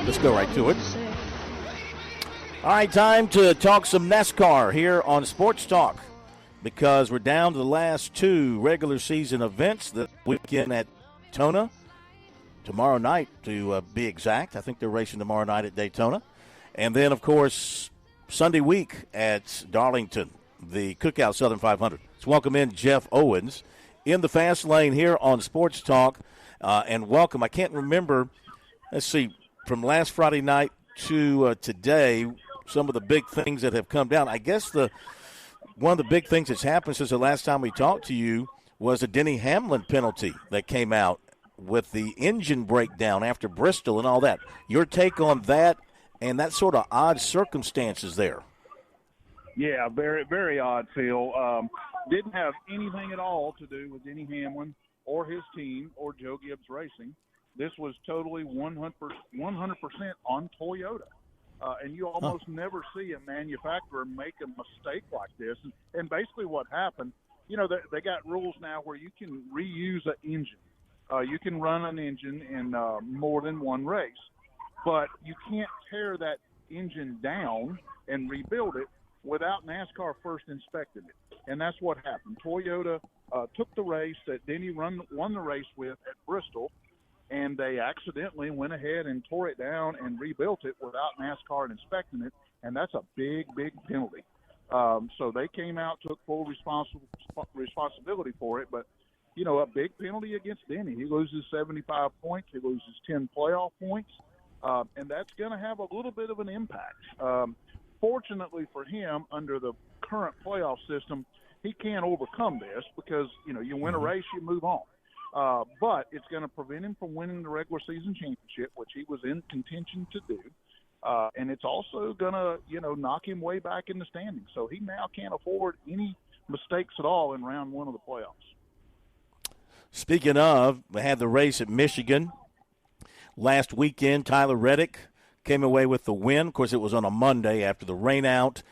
Let's go right to it. All right, time to talk some NASCAR here on Sports Talk because we're down to the last two regular season events this weekend at Daytona. Tomorrow night, to be exact. I think they're racing tomorrow night at Daytona. And then, of course, Sunday week at Darlington, the Cookout Southern 500. Let's welcome in Jeff Owens in the fast lane here on Sports Talk. And welcome. I can't remember, let's see, from last Friday night to today, some of the big things that have come down. I guess one of the big things that's happened since the last time we talked to you was a Denny Hamlin penalty that came out with the engine breakdown after Bristol and all that. Your take on that and that sort of odd circumstances there? Yeah, very, very odd, Phil. Didn't have anything at all to do with Denny Hamlin or his team or Joe Gibbs Racing. This was totally 100% on Toyota. And you almost never see a manufacturer make a mistake like this. And basically what happened, they got rules now where you can reuse an engine. You can run an engine in more than one race. But you can't tear that engine down and rebuild it without NASCAR first inspecting it. And that's what happened. Toyota took the race that Denny won the race with at Bristol, and they accidentally went ahead and tore it down and rebuilt it without NASCAR inspecting it, and that's a big, big penalty. So they came out, took full responsibility for it, but, a big penalty against Denny. He loses 75 points. He loses 10 playoff points, and that's going to have a little bit of an impact. Fortunately for him, under the current playoff system, he can't overcome this because, you win a race, you move on. But it's going to prevent him from winning the regular season championship, which he was in contention to do. And it's also going to, knock him way back in the standings. So he now can't afford any mistakes at all in round one of the playoffs. Speaking of, we had the race at Michigan last weekend. Tyler Reddick came away with the win. Of course, it was on a Monday after the rain out.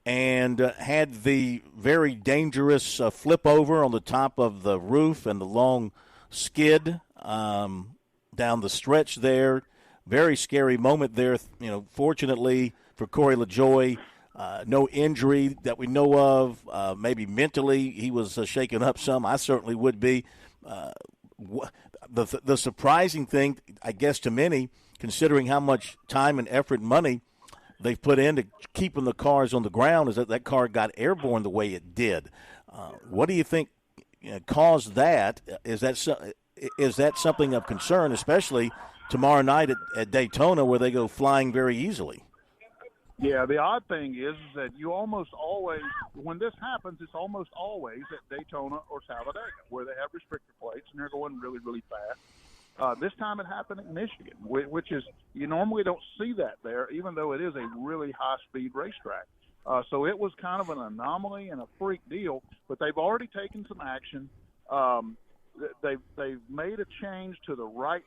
And had the very dangerous flip over on the top of the roof and the long skid down the stretch there. Very scary moment there. Fortunately for Corey LaJoie, no injury that we know of. Maybe mentally he was shaken up some. I certainly would be. The surprising thing, I guess, to many, considering how much time and effort and money they've put into keeping the cars on the ground, is that car got airborne the way it did. What do you think caused that? Is that something of concern, especially tomorrow night at Daytona, where they go flying very easily? Yeah, the odd thing is that you almost always, when this happens, it's almost always at Daytona or Talladega, where they have restrictor plates and they're going really, really fast. This time it happened in Michigan, which is, you normally don't see that there, even though it is a really high-speed racetrack. So it was kind of an anomaly and a freak deal, but they've already taken some action. They've made a change to the right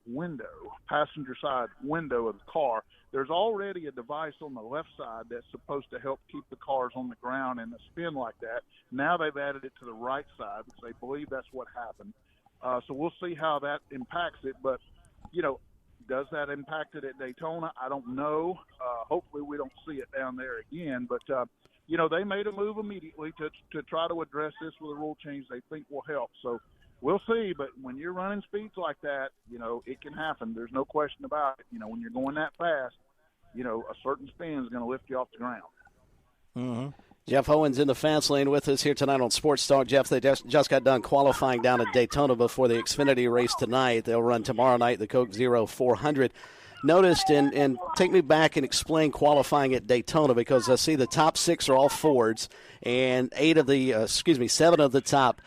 window, passenger side window of the car. There's already a device on the left side that's supposed to help keep the cars on the ground and the spin like that. Now they've added it to the right side because they believe that's what happened. So we'll see how that impacts it. But, does that impact it at Daytona? I don't know. Hopefully we don't see it down there again. But, they made a move immediately to try to address this with a rule change they think will help. So we'll see. But when you're running speeds like that, it can happen. There's no question about it. When you're going that fast, a certain spin is going to lift you off the ground. Mm-hmm. Jeff Owens in the fast lane with us here tonight on Sports Talk. Jeff, they just got done qualifying down at Daytona before the Xfinity race tonight. They'll run tomorrow night, the Coke Zero 400. Noticed, and take me back and explain qualifying at Daytona, because I see the top six are all Fords, and seven of the top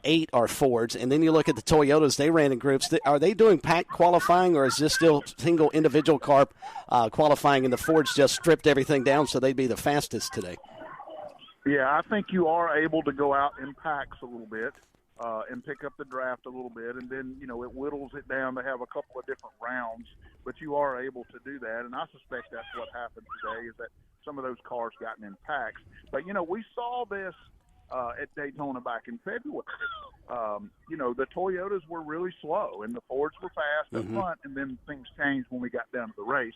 8 are Fords. And then you look at the Toyotas, they ran in groups. Are they doing pack qualifying, or is this still single individual car qualifying, and the Fords just stripped everything down so they'd be the fastest today? Yeah, I think you are able to go out in packs a little bit and pick up the draft a little bit, and then, it whittles it down to have a couple of different rounds, but you are able to do that, and I suspect that's what happened today, is that some of those cars gotten in packs. But, we saw this at Daytona back in February. The Toyotas were really slow, and the Fords were fast up front, and then things changed when we got down to the race,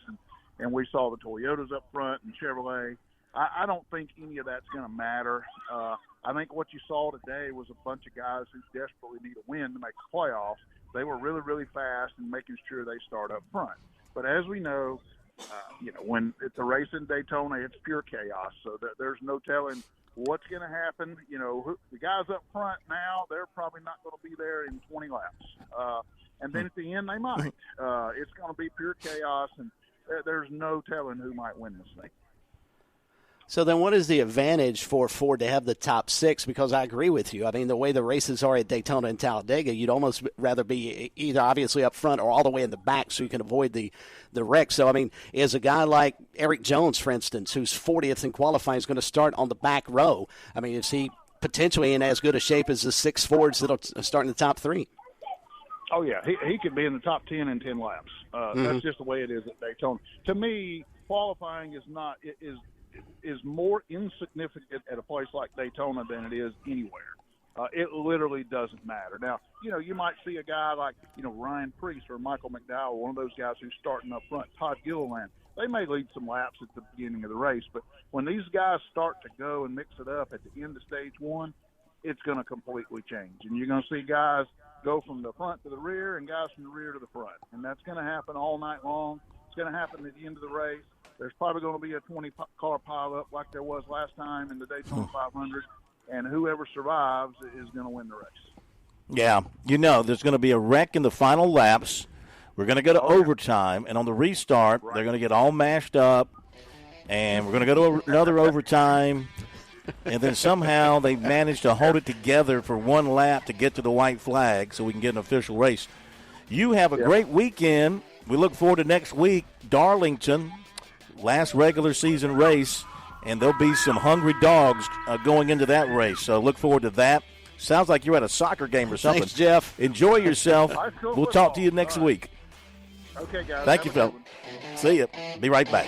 and we saw the Toyotas up front and Chevrolet. I don't think any of that's going to matter. I think what you saw today was a bunch of guys who desperately need a win to make the playoffs. They were really, really fast and making sure they start up front. But as we know, when it's a race in Daytona, it's pure chaos. So there's no telling what's going to happen. The guys up front now, they're probably not going to be there in 20 laps. And then at the end, they might. It's going to be pure chaos, and there's no telling who might win this thing. So then what is the advantage for Ford to have the top six? Because I agree with you. I mean, the way the races are at Daytona and Talladega, you'd almost rather be either obviously up front or all the way in the back so you can avoid the wreck. So, I mean, is a guy like Eric Jones, for instance, who's 40th in qualifying, is going to start on the back row? I mean, is he potentially in as good a shape as the six Fords that'll start in the top three? Oh, yeah. He could be in the top 10 in 10 laps. That's just the way it is at Daytona. To me, qualifying is more insignificant at a place like Daytona than it is anywhere. It literally doesn't matter. Now, you might see a guy like, Ryan Preece or Michael McDowell, one of those guys who's starting up front, Todd Gilliland. They may lead some laps at the beginning of the race, but when these guys start to go and mix it up at the end of stage one, it's going to completely change. And you're going to see guys go from the front to the rear and guys from the rear to the front. And that's going to happen all night long. It's going to happen at the end of the race. There's probably going to be a 20-car pileup like there was last time in the Daytona 500, and whoever survives is going to win the race. Yeah, there's going to be a wreck in the final laps. We're going to go to overtime, and on the restart, they're going to get all mashed up, and we're going to go to another overtime, and then somehow they managed to hold it together for one lap to get to the white flag so we can get an official race. You have a great weekend. We look forward to next week, Darlington, last regular season race, and there'll be some hungry dogs going into that race. So look forward to that. Sounds like you're at a soccer game or something. Thanks, Jeff. Enjoy yourself. We'll talk to you next week. Okay, guys. Thank you, Phil. See you. Be right back.